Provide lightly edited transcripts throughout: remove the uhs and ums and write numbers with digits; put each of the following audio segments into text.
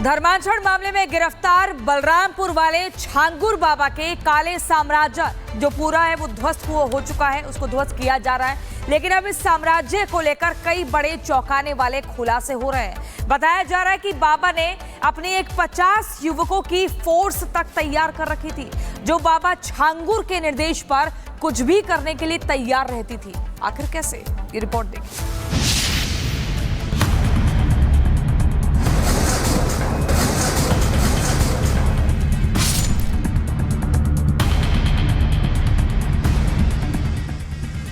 धर्मांतरण मामले में गिरफ्तार बलरामपुर वाले छांगुर बाबा के काले साम्राज्य जो पूरा है वो ध्वस्त हो चुका है, उसको ध्वस्त किया जा रहा है। लेकिन अब इस साम्राज्य को लेकर कई बड़े चौंकाने वाले खुलासे हो रहे हैं। बताया जा रहा है कि बाबा ने अपनी एक 50 युवकों की फोर्स तक तैयार कर रखी थी, जो बाबा छांगुर के निर्देश पर कुछ भी करने के लिए तैयार रहती थी। आखिर कैसे, ये रिपोर्ट देखिए।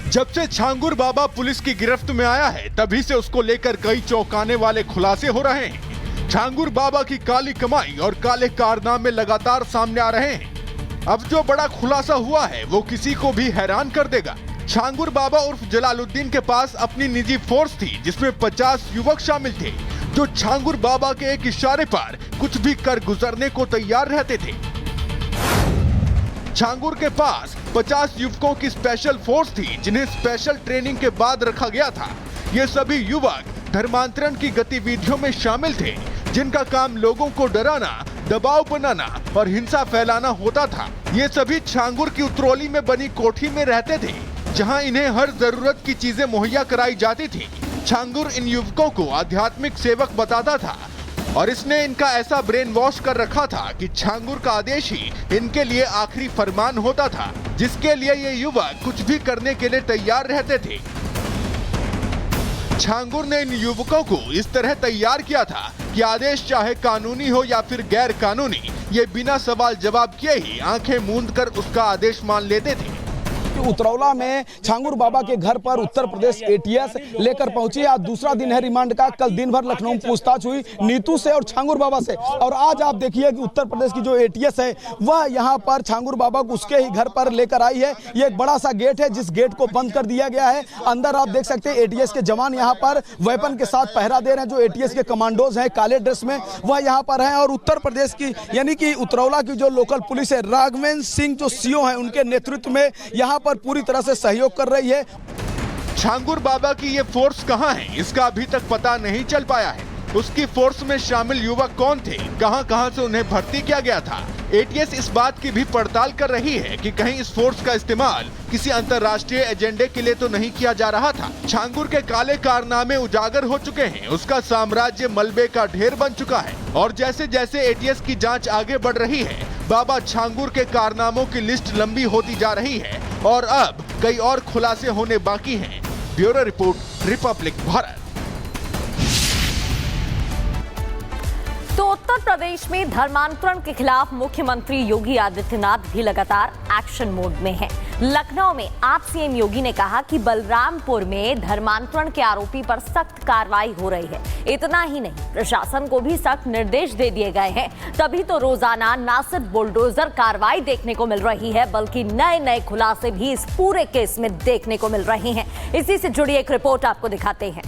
जब से छांगुर बाबा पुलिस की गिरफ्त में आया है, तभी से उसको लेकर कई चौंकाने वाले खुलासे हो रहे हैं। छांगुर बाबा की काली कमाई और काले कारनामे लगातार सामने आ रहे हैं। अब जो बड़ा खुलासा हुआ है वो किसी को भी हैरान कर देगा। छांगुर बाबा उर्फ जलालुद्दीन के पास अपनी निजी फोर्स थी, जिसमें 50 युवक शामिल थे, जो छांगुर बाबा के एक इशारे पर कुछ भी कर गुजरने को तैयार रहते थे। छांगुर के पास 50 युवकों की स्पेशल फोर्स थी, जिन्हें स्पेशल ट्रेनिंग के बाद रखा गया था। ये सभी युवक धर्मांतरण की गतिविधियों में शामिल थे, जिनका काम लोगों को डराना, दबाव बनाना और हिंसा फैलाना होता था। ये सभी छांगुर की उतरौली में बनी कोठी में रहते थे, जहां इन्हें हर जरूरत की चीजें मुहैया कराई जाती थी। छांगुर इन युवकों को आध्यात्मिक सेवक बताता था और इसने इनका ऐसा ब्रेन वॉश कर रखा था कि छांगुर का आदेश ही इनके लिए आखिरी फरमान होता था, जिसके लिए ये युवक कुछ भी करने के लिए तैयार रहते थे। छांगुर ने इन युवकों को इस तरह तैयार किया था कि आदेश चाहे कानूनी हो या फिर गैर कानूनी, ये बिना सवाल जवाब किए ही आंखें मूंद कर उसका आदेश मान लेते थे। उतरौला में छांगुर बाबा के घर पर उत्तर प्रदेश एटीएस लेकर पहुंची। आज दूसरा दिन है रिमांड का। कल दिन भर लखनऊ में पूछताछ हुई नीतू से और छांगुर बाबा से, और आज आप देखिए कि उत्तर प्रदेश की जो एटीएस है वह यहां पर छांगुर बाबा को उसके ही घर पर लेकर आई है। ये एक बड़ा सा गेट है, जिस गेट को बंद कर दिया गया है। अंदर आप देख सकते हैं एटीएस के जवान यहां पर वेपन के साथ पहरा दे रहे हैं। जो एटीएस के कमांडोज हैं काले ड्रेस में, वह यहां पर हैं। और उत्तर प्रदेश की यानी कि उतरौला की जो लोकल पुलिस है, राघवेंद्र सिंह जो सीओ हैं, उनके नेतृत्व में यहां पर पूरी तरह से सहयोग कर रही है। छांगुर बाबा की ये फोर्स कहां है, इसका अभी तक पता नहीं चल पाया है। उसकी फोर्स में शामिल युवक कौन थे, कहां से उन्हें भर्ती किया गया था। एटीएस इस बात की भी पड़ताल कर रही है कि कहीं इस फोर्स का इस्तेमाल किसी अंतर्राष्ट्रीय एजेंडे के लिए तो नहीं किया जा रहा था। छांगुर के काले कारनामे उजागर हो चुके हैं, उसका साम्राज्य मलबे का ढेर बन चुका है। और जैसे जैसे एटीएस की जांच आगे बढ़ रही है, बाबा छांगुर के कारनामों की लिस्ट लंबी होती जा रही है और अब कई और खुलासे होने बाकी हैं। Bureau report, Republic Bharat. तो उत्तर प्रदेश में धर्मांतरण के खिलाफ मुख्यमंत्री योगी आदित्यनाथ भी लगातार एक्शन मोड में हैं। लखनऊ में आज सीएम योगी ने कहा कि बलरामपुर में धर्मांतरण के आरोपी पर सख्त कार्रवाई हो रही है। इतना ही नहीं, प्रशासन को भी सख्त निर्देश दे दिए गए हैं। तभी तो रोजाना न सिर्फ बुलडोजर कार्रवाई देखने को मिल रही है, बल्कि नए नए खुलासे भी इस पूरे केस में देखने को मिल रहे हैं। इसी से जुड़ी एक रिपोर्ट आपको दिखाते हैं।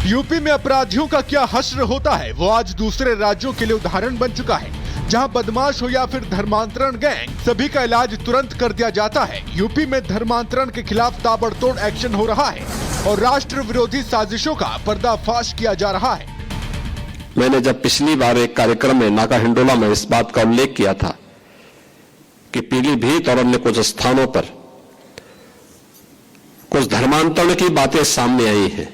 यूपी में अपराधियों का क्या हश्र होता है, वो आज दूसरे राज्यों के लिए उदाहरण बन चुका है। जहां बदमाश हो या फिर धर्मांतरण गैंग, सभी का इलाज तुरंत कर दिया जाता है। यूपी में धर्मांतरण के खिलाफ ताबड़तोड़ एक्शन हो रहा है और राष्ट्र विरोधी साजिशों का पर्दाफाश किया जा रहा है। मैंने जब पिछली बार एक कार्यक्रम में नाका हिंडोला में इस बात का उल्लेख किया था कि पीलीभीत और अन्य कुछ स्थानों पर कुछ धर्मांतरण की बातें सामने आई हैं।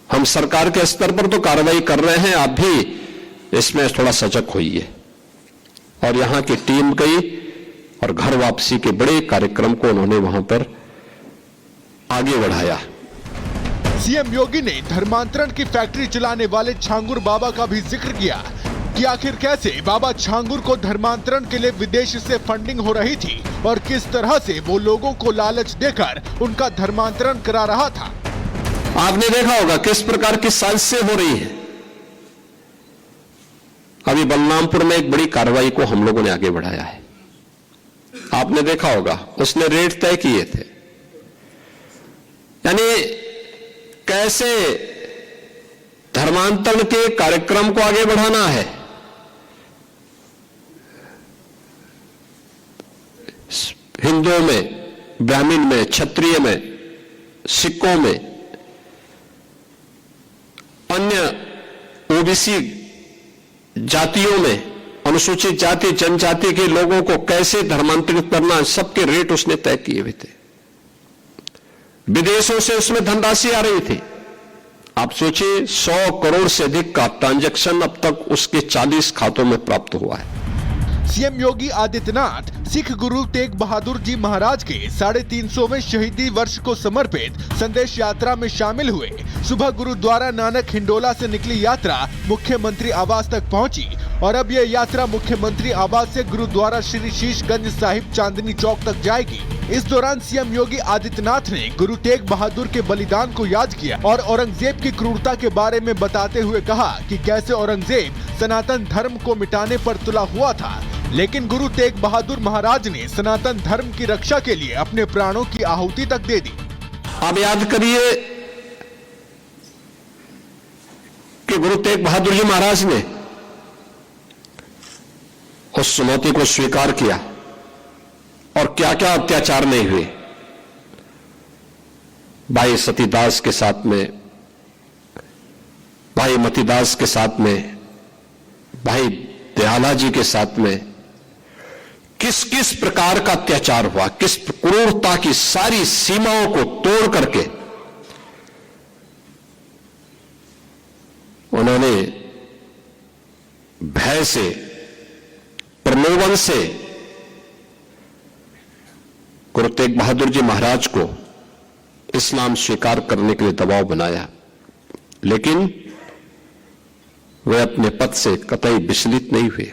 हम सरकार के स्तर पर तो कार्रवाई कर रहे हैं, आप भी इसमें थोड़ा सजग होइए। और यहां की टीम गई और घर वापसी के बड़े कार्यक्रम को उन्होंने वहां पर आगे बढ़ाया। सीएम योगी ने धर्मांतरण की फैक्ट्री चलाने वाले छांगुर बाबा का भी जिक्र किया कि आखिर कैसे बाबा छांगुर को धर्मांतरण के लिए विदेश से फंडिंग हो रही थी और किस तरह से वो लोगों को लालच देकर उनका धर्मांतरण करा रहा था। आपने देखा होगा किस प्रकार की साजिशें हो रही है। अभी बलरामपुर में एक बड़ी कार्रवाई को हम लोगों ने आगे बढ़ाया है। आपने देखा होगा उसने रेट तय किए थे, यानी कैसे धर्मांतरण के कार्यक्रम को आगे बढ़ाना है। हिंदुओं में, ब्राह्मण में, क्षत्रिय में, सिखों में, अन्य ओबीसी जातियों में, अनुसूचित जाति जनजाति के लोगों को कैसे धर्मांतरित करना, सबके रेट उसने तय किए हुए थे। विदेशों से उसमें धनराशि आ रही थी। आप सोचिए 100 करोड़ से अधिक का ट्रांजैक्शन अब तक उसके 40 खातों में प्राप्त हुआ है। सीएम योगी आदित्यनाथ सिख गुरु तेग बहादुर जी महाराज के 350वें शहीदी वर्ष को समर्पित संदेश यात्रा में शामिल हुए। सुबह गुरुद्वारा नानक हिंडोला से निकली यात्रा मुख्यमंत्री आवास तक पहुंची और अब यह यात्रा मुख्यमंत्री आवास से गुरुद्वारा श्री शीशगंज साहिब चांदनी चौक तक जाएगी। इस दौरान सीएम योगी आदित्यनाथ ने गुरु तेग बहादुर के बलिदान को याद किया और औरंगजेब की क्रूरता के बारे में बताते हुए कहा कि कैसे औरंगजेब सनातन धर्म को मिटाने पर तुला हुआ था, लेकिन गुरु तेग बहादुर महाराज ने सनातन धर्म की रक्षा के लिए अपने प्राणों की आहुति तक दे दी। आप याद करिए कि गुरु तेग बहादुर जी महाराज ने उस चुनौती को स्वीकार किया और क्या क्या अत्याचार नहीं हुए। भाई सतीदास के साथ में, भाई मतीदास के साथ में, भाई दयाला जी के साथ में किस किस प्रकार का अत्याचार हुआ, किस क्रूरता की सारी सीमाओं को तोड़ करके उन्होंने भय से, प्रलोभन से गुरु तेग बहादुर जी महाराज को इस्लाम स्वीकार करने के लिए दबाव बनाया, लेकिन वे अपने पद से कतई विचलित नहीं हुए।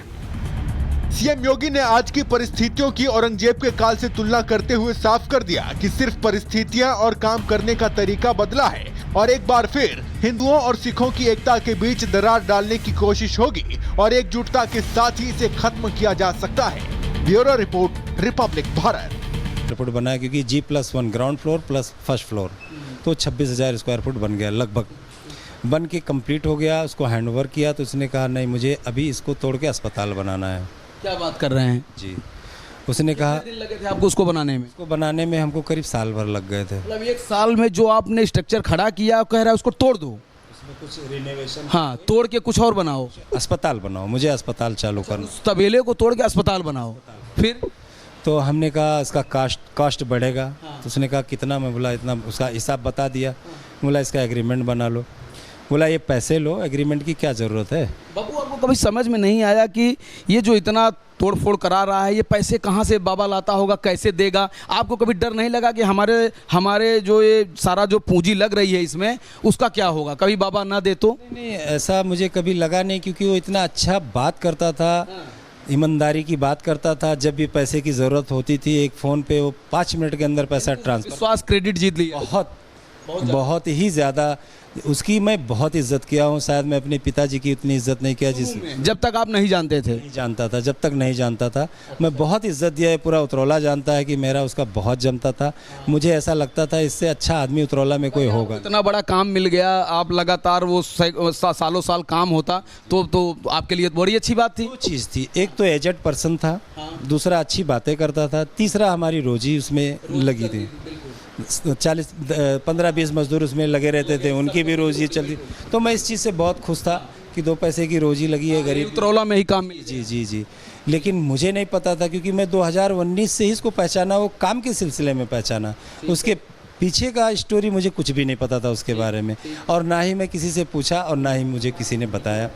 सीएम योगी ने आज की परिस्थितियों की औरंगजेब के काल से तुलना करते हुए साफ कर दिया कि सिर्फ परिस्थितियां और काम करने का तरीका बदला है और एक बार फिर हिंदुओं और सिखों की एकता के बीच दरार डालने की कोशिश होगी और एकजुटता के साथ ही इसे खत्म किया जा सकता है। Bureau report, Republic Bharat. Report बना क्योंकि G+1 ground floor plus first floor तो 26,000 स्क्वायर फुट बन गया, लगभग बन के कंप्लीट हो गया। उसको हैंडओवर किया तो उसने कहा नहीं, मुझे अभी इसको तोड़ के अस्पताल बनाना है। क्या बात कर रहे हैं जी। उसने कहा कितने दिन लगे थे आपको उसको बनाने में? उसको बनाने में हमको करीब साल भर लग गए थे। मतलब 1 साल में जो आपने स्ट्रक्चर खड़ा किया, कह रहा है उसको तोड़ दो, उसमें कुछ रिनोवेशन, हाँ, तोड़ के कुछ और बनाओ, अस्पताल बनाओ, मुझे अस्पताल चालू करना। उस तबेले को तोड़ के अस्पताल बनाओ। फिर तो हमने कहा इसका कास्ट बढ़ेगा। तो उसने कहा कितना? मैं बोला इतना, उसका हिसाब बता दिया। बोला इसका एग्रीमेंट बना लो। बोला ये पैसे लो, एग्रीमेंट की क्या ज़रूरत है? बाबू आपको कभी समझ में नहीं आया कि ये जो इतना तोड़ फोड़ करा रहा है, ये पैसे कहाँ से बाबा लाता होगा, कैसे देगा? आपको कभी डर नहीं लगा कि हमारे जो ये सारा जो पूंजी लग रही है इसमें, उसका क्या होगा, कभी बाबा ना दे तो? नहीं, ऐसा मुझे कभी लगा नहीं, क्योंकि वो इतना अच्छा बात करता था, ईमानदारी की बात करता था। जब भी पैसे की ज़रूरत होती थी, एक फ़ोन पे वो 5 मिनट के अंदर पैसा ट्रांसफर। विश्वास क्रेडिट जीत लिया। बहुत ही ज़्यादा उसकी मैं बहुत इज्जत किया हूँ। शायद मैं अपने पिताजी की उतनी इज्जत नहीं किया जब तक आप नहीं जानते थे। नहीं जानता था, जब तक नहीं जानता था मैं बहुत इज्जत दिया है। पूरा उतरौला जानता है कि मेरा उसका बहुत जमता था। मुझे ऐसा लगता था इससे अच्छा आदमी उतरौला में कोई होगा। इतना बड़ा काम मिल गया, आप लगातार वो सालों साल काम होता तो आपके लिए बड़ी अच्छी बात थी। 2 चीज़ थी, एक तो एजेड पर्सन था, दूसरा अच्छी बातें करता था, तीसरा हमारी रोजी उसमें लगी थी। 15-20 मजदूर उसमें लगे रहते थे, उनकी भी रोजी चलती। तो मैं इस चीज़ से बहुत खुश था कि 2 पैसे की रोजी लगी है गरीब। उतरौला में ही काम मिल। जी। लेकिन मुझे नहीं पता था, क्योंकि मैं 2019 से ही इसको पहचाना, वो काम के सिलसिले में पहचाना। उसके पीछे का स्टोरी मुझे कुछ भी नहीं पता था उसके बारे में, और ना ही मैं किसी से पूछा और ना ही मुझे किसी ने बताया।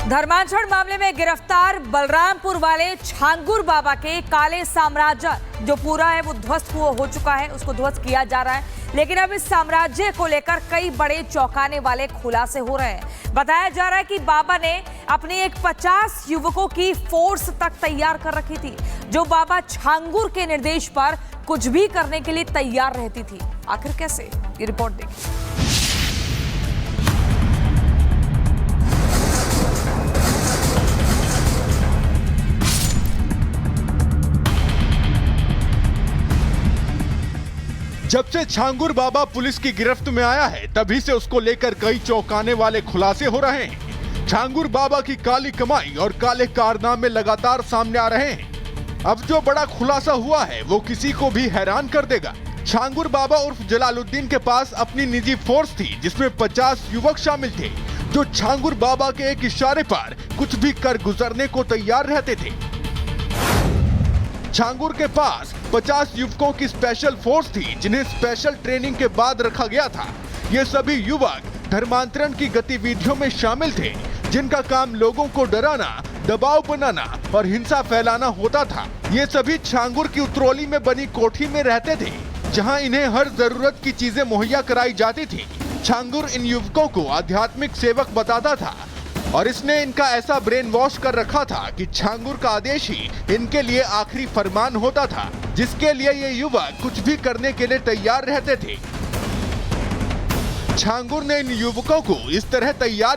धर्मांतरण मामले में गिरफ्तार बलरामपुर वाले छांगुर बाबा के काले साम्राज्य जो पूरा है वो ध्वस्त हो चुका है, उसको ध्वस्त किया जा रहा है। लेकिन अब इस साम्राज्य को लेकर कई बड़े चौंकाने वाले खुलासे हो रहे हैं। बताया जा रहा है कि बाबा ने अपने एक 50 युवकों की फोर्स तक तैयार कर रखी थी, जो बाबा छांगुर के निर्देश पर कुछ भी करने के लिए तैयार रहती थी। आखिर कैसे, ये रिपोर्ट देखिए। जब से छांगुर बाबा पुलिस की गिरफ्त में आया है, तभी से उसको लेकर कई चौंकाने वाले खुलासे हो रहे हैं। छांगुर बाबा की काली कमाई और काले कारनामे लगातार सामने आ रहे हैं। अब जो बड़ा खुलासा हुआ है वो किसी को भी हैरान कर देगा। छांगुर बाबा उर्फ जलालुद्दीन के पास अपनी निजी फोर्स थी जिसमें 50 युवक शामिल थे जो छांगुर बाबा के एक इशारे पर कुछ भी कर गुजरने को तैयार रहते थे। छांगुर के पास 50 युवकों की स्पेशल फोर्स थी जिन्हें स्पेशल ट्रेनिंग के बाद रखा गया था। ये सभी युवक धर्मांतरण की गतिविधियों में शामिल थे जिनका काम लोगों को डराना, दबाव बनाना और हिंसा फैलाना होता था। ये सभी छांगुर की उतरौली में बनी कोठी में रहते थे जहां इन्हें हर जरूरत की चीजें मुहैया कराई जाती थी। छांगुर इन युवकों को आध्यात्मिक सेवक बताता था और इसने इनका ऐसा ब्रेन वॉश कर रखा था कि छांगुर का आदेश ही इनके लिए आखिरी फरमान होता था, जिसके लिए ये युवक कुछ भी करने के लिए तैयार रहते थे। छांगुर ने इन युवकों को इस तरह तैयार